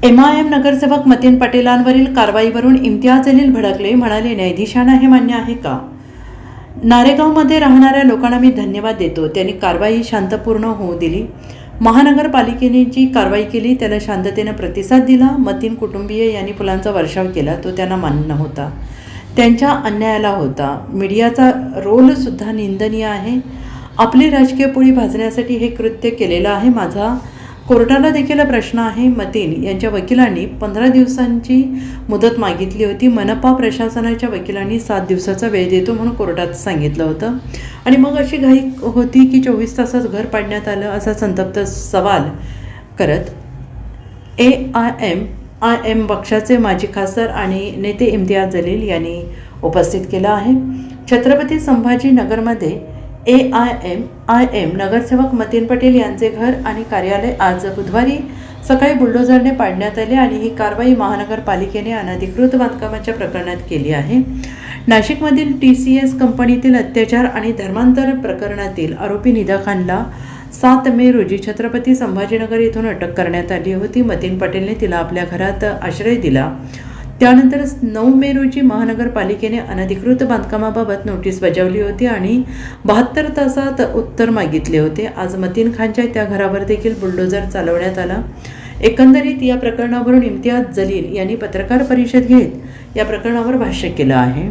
MIM नगरसेवक मतीन पटेलांवरील कारवाईवरून इम्तियाज जलील भडकले, म्हणाले न्यायाधीशांना हे मान्य आहे का? नारेगावमध्ये राहणाऱ्या लोकांना मी धन्यवाद देतो, त्यांनी कारवाई शांतपूर्ण होऊ दिली. महानगरपालिकेने जी कारवाई केली त्याला शांततेने प्रतिसाद दिला. मतीन कुटुंबीय यांनी फुलांचा वर्षाव केला, तो त्यांना मान्य नव्हता, त्यांच्या अन्यायाला होता. मीडियाचा रोलसुद्धा निंदनीय आहे. आपली राजकीय पोळी भाजण्यासाठी हे कृत्य केलेलं आहे. माझा कोर्टाला देखील प्रश्न आहे. मतीन यांच्या वकिलांनी 15 दिवसांची मुदत मागितली होती. मनपा प्रशासनाच्या वकिलांनी 7 दिवसाचा वेळ देतो म्हणून कोर्टात सांगितलं होतं आणि मग अशी घाई होती की 24 तासात घर पाडण्यात आलं, असा संतप्त सवाल करत MIM पक्षाचे माजी खासदार आणि नेते इम्तियाज जलील यांनी उपस्थित केलं आहे. छत्रपती संभाजीनगरमध्ये MIM नगरसेवक मतीन पटेल यांचे घर आणि कार्यालय आज बुधवारी सकाळी बुलडोझरने पाडण्यात आले आणि ही कारवाई महानगरपालिकेने अनधिकृत बांधकामाच्या प्रकरणात केली आहे. नाशिकमधील TCS कंपनीतील अत्याचार आणि धर्मांतर प्रकरणातील आरोपी निदा खानला 7 मे रोजी छत्रपती संभाजीनगर येथून अटक करण्यात आली होती. मतीन पटेलने तिला आपल्या घरात आश्रय दिला. त्यानंतर 9 मे रोजी महानगरपालिकेने अनधिकृत बांधकामाबाबत नोटीस बजावली होती आणि 72 तासात उत्तर मागितले होते. आज मतीन खानच्या त्या घरावर देखील बुलडोझर चालवण्यात आला. एकंदरीत या प्रकरणावरून इम्तियाज जलील यांनी पत्रकार परिषद घेत या प्रकरणावर भाष्य केलं आहे.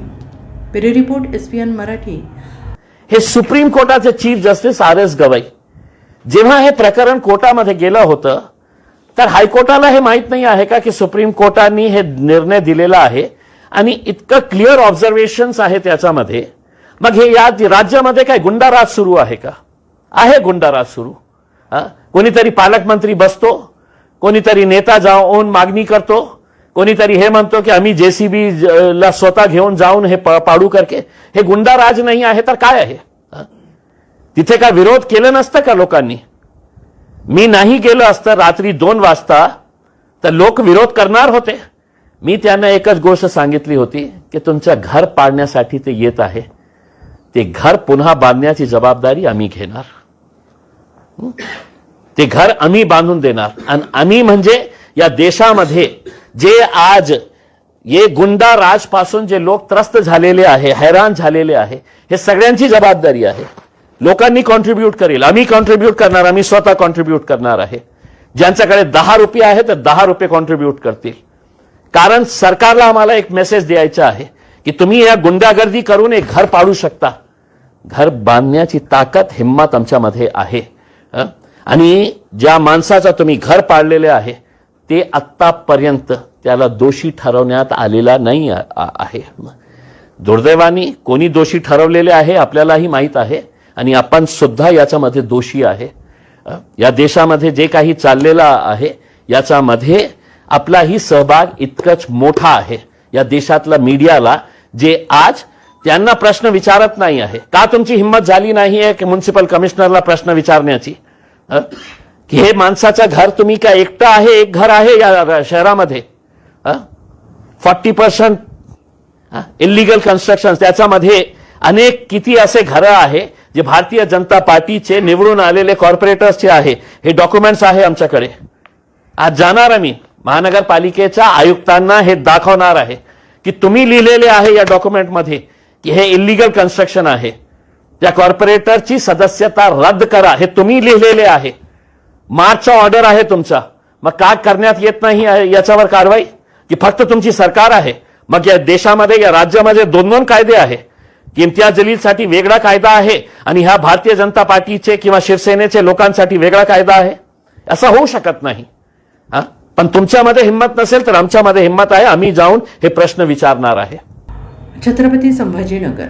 Bureau report SPN Marathi. हे सुप्रीम कोर्टाचे चीफ जस्टिस RS गवई जेव्हा हे प्रकरण कोर्टामध्ये गेलं होतं तर हायकोर्टाला हे माहित नाही आहे का की सुप्रीम कोर्टाने हे निर्णय दिलेला आहे आणि इतकं क्लिअर ऑब्झर्वेशन्स आहे त्याच्यामध्ये. मग हे या राज्यामध्ये काय गुंडाराज सुरू आहे का? आहे गुंडाराज सुरू. कोणीतरी पालकमंत्री बसतो, कोणीतरी नेता जाऊन मागणी करतो, कोणीतरी हे म्हणतो की आम्ही JCB ला स्वतः घेऊन जाऊन हे पाडू करके. हे गुंडाराज नाही आहे तर काय आहे? तिथे काय विरोध केलं नसतं का लोकांनी? मी नाही गेलो असतं रात्री 2 वाजता तर लोक विरोध करणार होते. मी त्यांना एकच गोष्ट सांगितली होती की तुमचं घर पाडण्यासाठी ते येत आहे, ते घर पुन्हा बांधण्याची जबाबदारी आम्ही घेणार. ते घर आम्ही बांधून देणार आणि आम्ही म्हणजे या देशामध्ये जे आज ये गुंडा राज पासून जे लोक त्रस्त झालेले आहे, हैराण झालेले आहे, हे सगळ्यांची जबाबदारी आहे. लोकांनी कॉन्ट्रीब्यूट करेल, आम्ही कॉन्ट्रीब्यूट करणार, आम्ही स्वतः कॉन्ट्रीब्यूट करणार आहे. ज्यांच्याकडे 10 रुपये आहे तर 10 रुपये कॉन्ट्रीब्यूट करतील. कारण सरकारला आम्हाला एक मेसेज द्यायचा आहे की तुम्ही या गुंडागर्दी करून एक घर पाडू शकता. घर बांधण्याची ताकद हिम्मत आमच्यामध्ये आहे आणि ज्या माणसाचा तुम्ही घर पाडलेले आहे ते आत्तापर्यंत त्याला दोषी ठरवण्यात आलेला नाही आहे. दुर्दैवाने कोणी दोषी ठरवलेले आहे आपल्यालाही माहित आहे आणि आपण सुद्धा याच्यामध्ये दोषी आहे. या देशामध्ये जे काही चाललेलं आहे याच्यामध्ये आपलाही सहभाग इतकंच मोठा आहे. या देशातल्या मीडियाला जे आज त्यांना प्रश्न विचारत नाही आहे, का तुमची हिंमत झाली नाही आहे की म्युनिसिपल कमिशनरला प्रश्न विचारण्याची की हे माणसाचं घर तुम्ही काय एकटं आहे, एक घर आहे या शहरामध्ये? 40% इलिगल कन्स्ट्रक्शन, त्याच्यामध्ये अनेक किती असे घरं आहे जे भारतीय जनता पार्टीचे निवडून आलेले कॉर्पोरेटर्सचे आहे. हे डॉक्युमेंट्स आहे आमच्याकडे. आज जाणार आम्ही महानगरपालिकेच्या आयुक्तांना हे दाखवणार आहे की तुम्ही लिहिलेले आहे या डॉक्युमेंटमध्ये की हे इलिगल कन्स्ट्रक्शन आहे, त्या कॉर्पोरेटरची सदस्यता रद्द करा, हे तुम्ही लिहिलेले आहे. मार्चचा ऑर्डर आहे तुमचा, मग का करण्यात येत नाही याच्यावर कारवाई? की फक्त तुमची सरकार आहे? मग या देशामध्ये या राज्यामध्ये 2 कायदे आहे की इम्तियाज जलीलसाठी वेगळा कायदा आहे आणि ह्या भारतीय जनता पार्टीचे किंवा शिवसेनेचे लोकांसाठी वेगळा कायदा आहे? असं होऊ शकत नाही. पण तुमच्यामध्ये हिंमत नसेल तर आमच्यामध्ये हिंमत आहे, आम्ही जाऊन हे प्रश्न विचारणार आहे. छत्रपती संभाजीनगर.